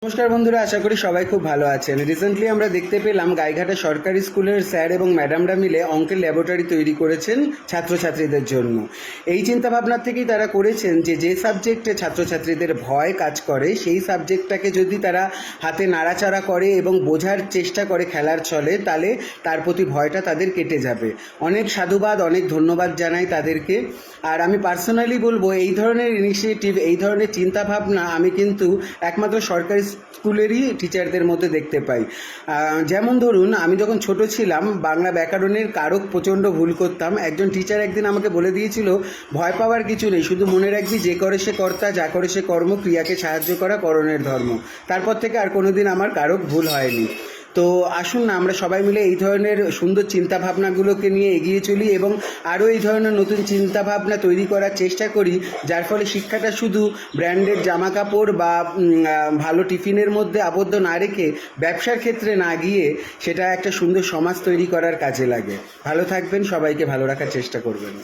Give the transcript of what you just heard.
নমস্কার বন্ধুরা, আশা করি সবাই খুব ভালো আছেন। রিসেন্টলি আমরা দেখতে পেলাম গাইঘাটা সরকারি স্কুলের স্যার এবং ম্যাডামরা মিলে অঙ্কের ল্যাবরেটরি তৈরি করেছেন ছাত্রছাত্রীদের জন্য। এই চিন্তাভাবনার থেকেই তারা করেছেন যে সাবজেক্টে ছাত্রছাত্রীদের ভয় কাজ করে সেই সাবজেক্টটাকে যদি তারা হাতে নাড়াচাড়া করে এবং বোঝার চেষ্টা করে খেলার ছলে, তাহলে তার প্রতি ভয়টা তাদের কেটে যাবে। অনেক সাধুবাদ, অনেক ধন্যবাদ জানাই তাদেরকে। আর আমি পার্সোনালি বলবো, এই ধরনের ইনিশিয়েটিভ, এই ধরনের চিন্তাভাবনা আমি কিন্তু একমাত্র সরকারি স্কুলেরই টিচারদের মধ্যে দেখতে পাই। যেমন ধরুন, আমি যখন ছোট ছিলাম বাংলা ব্যাকরণের কারক প্রচণ্ড ভুল করতাম। একজন টিচার একদিন আমাকে বলে দিয়েছিল, ভয় পাওয়ার কিছু নেই, শুধু মনে রাখবি যে করে সে কর্তা, যা করে সে কর্ম, ক্রিয়াকে সাহায্য করা করণের ধর্ম। তারপর থেকে আর কোনোদিন আমার কারক ভুল হয়নি। তো আসুন না আমরা সবাই মিলে এই ধরনের সুন্দর চিন্তাভাবনাগুলোকে নিয়ে এগিয়ে চলি এবং আরও এই ধরনের নতুন চিন্তাভাবনা তৈরি করার চেষ্টা করি, যার ফলে শিক্ষাটা শুধু ব্র্যান্ডেড জামা কাপড় বা ভালো টিফিনের মধ্যে আবদ্ধ না রেখে ব্যবসার ক্ষেত্রে না গিয়ে সেটা একটা সুন্দর সমাজ তৈরি করার কাজে লাগে। ভালো থাকবেন, সবাইকে ভালো রাখার চেষ্টা করবেন।